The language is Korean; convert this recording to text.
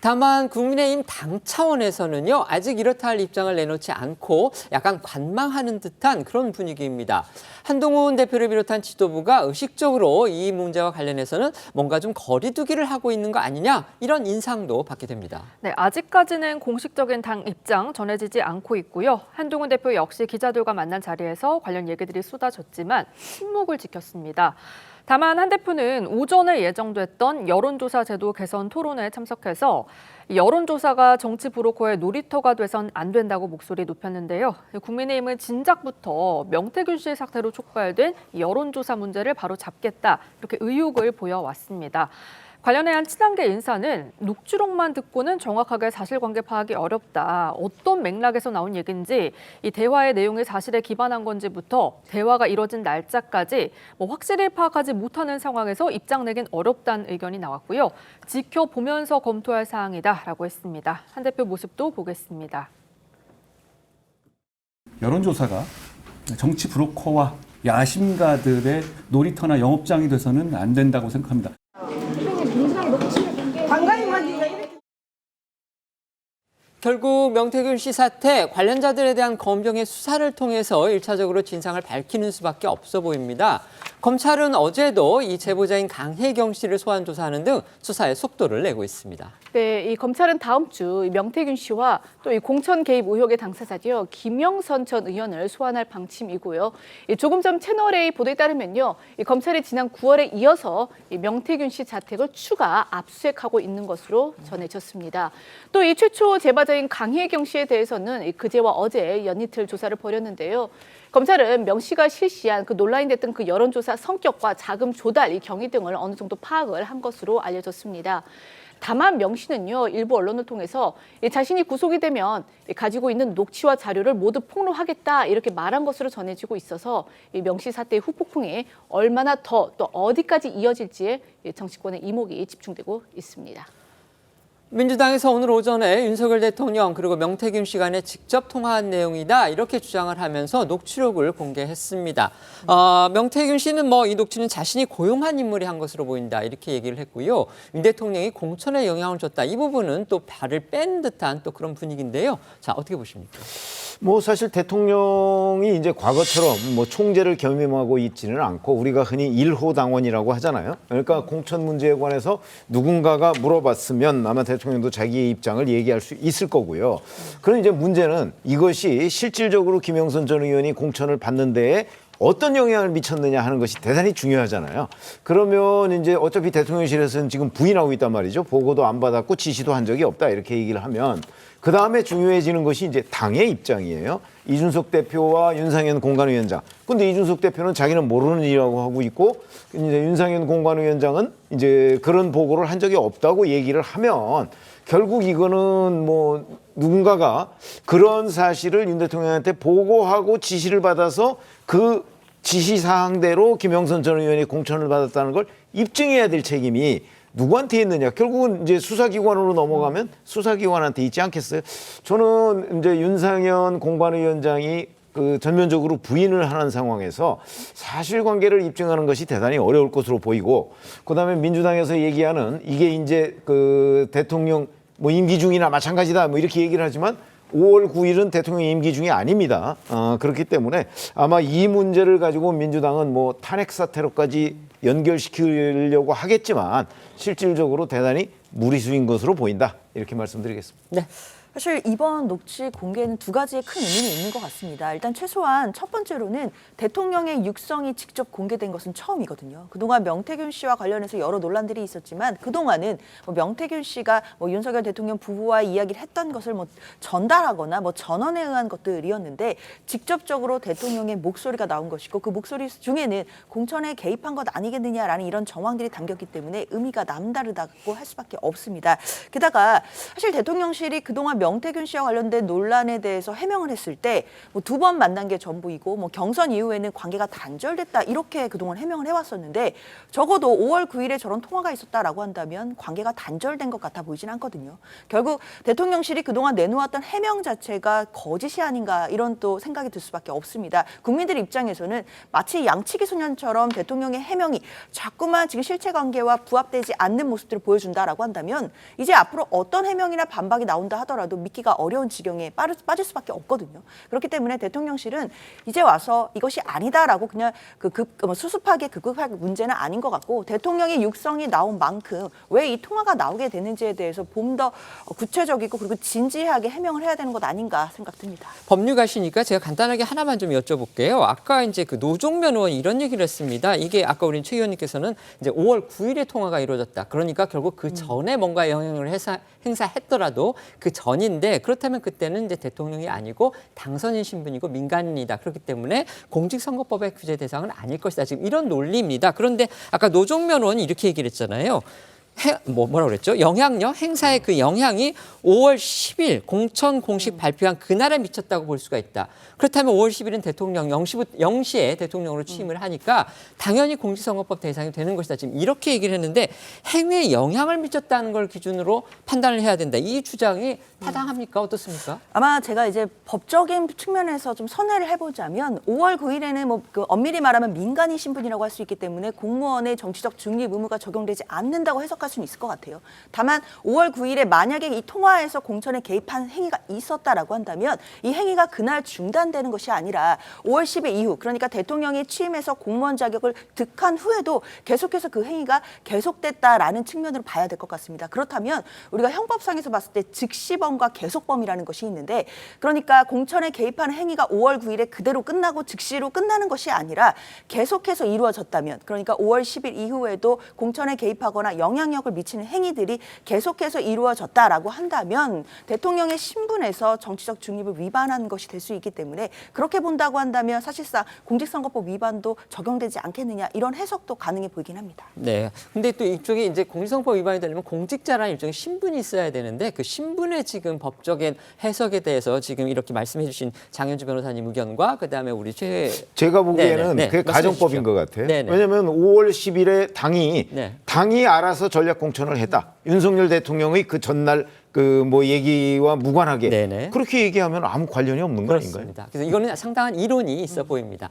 다만 국민의힘 당 차원에서는요, 아직 이렇다 할 입장을 내놓지 않고 약간 관망하는 듯한 그런 분위기입니다. 한동훈 대표를 비롯한 지도부가 의식적으로 이 문제와 관련해서는 뭔가 좀 거리두기를 하고 있는 거 아니냐, 이런 인상도 받게 됩니다. 네, 아직까지는 공식적인 당 입장 전해지지 않고 있고요. 한동훈 대표 역시 기자들과 만난 자리에서 관련 얘기들이 쏟아졌지만 침묵을 지켰습니다. 다만 한 대표는 오전에 예정됐던 여론조사 제도 개선 토론회에 참석해서 여론조사가 정치 브로커의 놀이터가 돼선 안 된다고 목소리 높였는데요. 국민의힘은 진작부터 명태균 씨의 사태로 촉발된 여론조사 문제를 바로 잡겠다, 이렇게 의욕을 보여왔습니다. 관련해 한 친한계 인사는 녹취록만 듣고는 정확하게 사실관계 파악이 어렵다. 어떤 맥락에서 나온 얘기인지, 이 대화의 내용이 사실에 기반한 건지부터 대화가 이뤄진 날짜까지 확실히 파악하지 못하는 상황에서 입장 내긴 어렵다는 의견이 나왔고요. 지켜보면서 검토할 사항이다라고 했습니다. 한 대표 모습도 보겠습니다. 여론조사가 정치 브로커와 야심가들의 놀이터나 영업장이 돼서는 안 된다고 생각합니다. 결국 명태균 씨 사태 관련자들에 대한 검경의 수사를 통해서 1차적으로 진상을 밝히는 수밖에 없어 보입니다. 검찰은 어제도 이 제보자인 강혜경 씨를 소환 조사하는 등 수사에 속도를 내고 있습니다. 네, 이 검찰은 다음 주 명태균 씨와 또 이 공천 개입 의혹의 당사자죠, 김영선 전 의원을 소환할 방침이고요. 조금 전 채널A 보도에 따르면요, 이 검찰이 지난 9월에 이어서 이 명태균 씨 자택을 추가 압수수색하고 있는 것으로 전해졌습니다. 또 이 최초 제보자인 강혜경 씨에 대해서는 그제와 어제 연이틀 조사를 벌였는데요. 검찰은 명 씨가 실시한 그 논란이 됐던 그 여론조사 성격과 자금 조달, 이 경위 등을 어느 정도 파악을 한 것으로 알려졌습니다. 다만 명 씨는요, 일부 언론을 통해서 자신이 구속이 되면 가지고 있는 녹취와 자료를 모두 폭로하겠다, 이렇게 말한 것으로 전해지고 있어서 명 씨 사태의 후폭풍이 얼마나 더 또 어디까지 이어질지에 정치권의 이목이 집중되고 있습니다. 민주당에서 오늘 오전에 윤석열 대통령 그리고 명태균 씨 간에 직접 통화한 내용이다, 이렇게 주장을 하면서 녹취록을 공개했습니다. 명태균 씨는 이 녹취는 자신이 고용한 인물이 한 것으로 보인다, 이렇게 얘기를 했고요. 윤 대통령이 공천에 영향을 줬다, 이 부분은 또 발을 뺀 듯한 또 그런 분위기인데요. 자, 어떻게 보십니까? 사실 대통령이 이제 과거처럼 총재를 겸임하고 있지는 않고 우리가 흔히 1호 당원이라고 하잖아요. 그러니까 공천 문제에 관해서 누군가가 물어봤으면 아마 대통령도 자기의 입장을 얘기할 수 있을 거고요. 그럼 이제 문제는 이것이 실질적으로 김영선 전 의원이 공천을 받는 데에 어떤 영향을 미쳤느냐 하는 것이 대단히 중요하잖아요. 그러면 이제 어차피 대통령실에서는 지금 부인하고 있단 말이죠. 보고도 안 받았고 지시도 한 적이 없다, 이렇게 얘기를 하면 그 다음에 중요해지는 것이 이제 당의 입장이에요. 이준석 대표와 윤상현 공관위원장. 근데 이준석 대표는 자기는 모르는 일이라고 하고 있고, 이제 윤상현 공관위원장은 이제 그런 보고를 한 적이 없다고 얘기를 하면 결국 이거는 누군가가 그런 사실을 윤 대통령한테 보고하고 지시를 받아서 그 지시사항대로 김영선 전 의원이 공천을 받았다는 걸 입증해야 될 책임이 누구한테 있느냐. 결국은 이제 수사기관으로 넘어가면 수사기관한테 있지 않겠어요? 저는 이제 윤상현 공관위원장이 전면적으로 부인을 하는 상황에서 사실관계를 입증하는 것이 대단히 어려울 것으로 보이고, 그다음에 민주당에서 얘기하는 이게 이제 대통령 임기 중이나 마찬가지다, 이렇게 얘기를 하지만 5월 9일은 대통령 임기 중이 아닙니다. 그렇기 때문에 아마 이 문제를 가지고 민주당은 탄핵 사태로까지 연결시키려고 하겠지만 실질적으로 대단히 무리수인 것으로 보인다, 이렇게 말씀드리겠습니다. 네. 사실 이번 녹취 공개는 두 가지의 큰 의미는 있는 것 같습니다. 일단 최소한 첫 번째로는 대통령의 육성이 직접 공개된 것은 처음이거든요. 그동안 명태균 씨와 관련해서 여러 논란들이 있었지만 그동안은 명태균 씨가 윤석열 대통령 부부와 이야기를 했던 것을 전달하거나 전언에 의한 것들이었는데 직접적으로 대통령의 목소리가 나온 것이고, 그 목소리 중에는 공천에 개입한 것 아니겠느냐라는 이런 정황들이 담겼기 때문에 의미가 남다르다고 할 수밖에 없습니다. 게다가 사실 대통령실이 그동안 명태균 씨와 관련된 논란에 대해서 해명을 했을 때 뭐 2번 만난 게 전부이고 뭐 경선 이후에는 관계가 단절됐다 이렇게 그동안 해명을 해왔었는데 적어도 5월 9일에 저런 통화가 있었다라고 한다면 관계가 단절된 것 같아 보이진 않거든요. 결국 대통령실이 그동안 내놓았던 해명 자체가 거짓이 아닌가 이런 또 생각이 들 수밖에 없습니다. 국민들 입장에서는 마치 양치기 소년처럼 대통령의 해명이 자꾸만 지금 실체관계와 부합되지 않는 모습들을 보여준다라고 한다면 이제 앞으로 어떤 해명이나 반박이 나온다 하더라도 믿기가 어려운 지경에 빠질 수밖에 없거든요. 그렇기 때문에 대통령실은 이제 와서 이것이 아니다라고 그냥 수습하게 극복할 문제는 아닌 것 같고 대통령의 육성이 나온 만큼 왜 이 통화가 나오게 되는지에 대해서 좀 더 구체적이고 그리고 진지하게 해명을 해야 되는 것 아닌가 생각됩니다. 법률가시니까 제가 간단하게 하나만 좀 여쭤볼게요. 아까 이제 그 노종면 의원이 이런 얘기를 했습니다. 이게 아까 우리 최 의원님께서는 이제 5월 9일에 통화가 이루어졌다. 그러니까 결국 그 전에 뭔가 영향을 행사했더라도 그 전인데 그렇다면 그때는 이제 대통령이 아니고 당선인 신분이고 민간인이다. 그렇기 때문에 공직선거법의 규제 대상은 아닐 것이다. 지금 이런 논리입니다. 그런데 아까 노종면 의원이 이렇게 얘기를 했잖아요. 뭐라고 그랬죠? 영향력, 행사의 그 영향이 5월 10일 공천 공식 발표한 그날에 미쳤다고 볼 수가 있다. 그렇다면 5월 10일은 대통령 0시에 대통령으로 취임을 하니까 당연히 공직선거법 대상이 되는 것이다. 지금 이렇게 얘기를 했는데 행위에 영향을 미쳤다는 걸 기준으로 판단을 해야 된다. 이 주장이 타당합니까? 어떻습니까? 아마 제가 이제 법적인 측면에서 좀 선회를 해보자면 5월 9일에는 뭐 그 엄밀히 말하면 민간인 신분이라고 할 수 있기 때문에 공무원의 정치적 중립 의무가 적용되지 않는다고 해석할 수는 있을 것 같아요. 다만 5월 9일에 만약에 이 통화에서 공천에 개입한 행위가 있었다라고 한다면 이 행위가 그날 중단되는 것이 아니라 5월 10일 이후 그러니까 대통령이 취임해서 공무원 자격을 득한 후에도 계속해서 그 행위가 계속됐다라는 측면으로 봐야 될 것 같습니다. 그렇다면 우리가 형법상에서 봤을 때 즉시범과 계속범이라는 것이 있는데 그러니까 공천에 개입하는 행위가 5월 9일에 그대로 끝나고 즉시로 끝나는 것이 아니라 계속해서 이루어졌다면 그러니까 5월 10일 이후에도 공천에 개입하거나 영향력을 미치는 행위들이 계속해서 이루어졌다라고 한다면 대통령의 신분에서 정치적 중립을 위반한 것이 될 수 있기 때문에 그렇게 본다고 한다면 사실상 공직선거법 위반도 적용되지 않겠느냐 이런 해석도 가능해 보이긴 합니다. 네. 근데 또 이쪽에 이제 공직선거법 위반이 되려면 공직자라는 일종의 신분이 있어야 되는데 그 신분의 지금 법적인 해석에 대해서 지금 이렇게 말씀해 주신 장현주 변호사님 의견과 그다음에 우리 제가 보기에는 네네. 그게 가정법인 것 같아요. 네네. 왜냐하면 5월 10일에 네. 당이 알아서 전략 공천을 했다. 윤석열 대통령의 그 전날 그 뭐 얘기와 무관하게 네네. 그렇게 얘기하면 아무 관련이 없는 거 아닌가요? 그렇습니다. 그래서 이거는 상당한 이론이 있어 보입니다.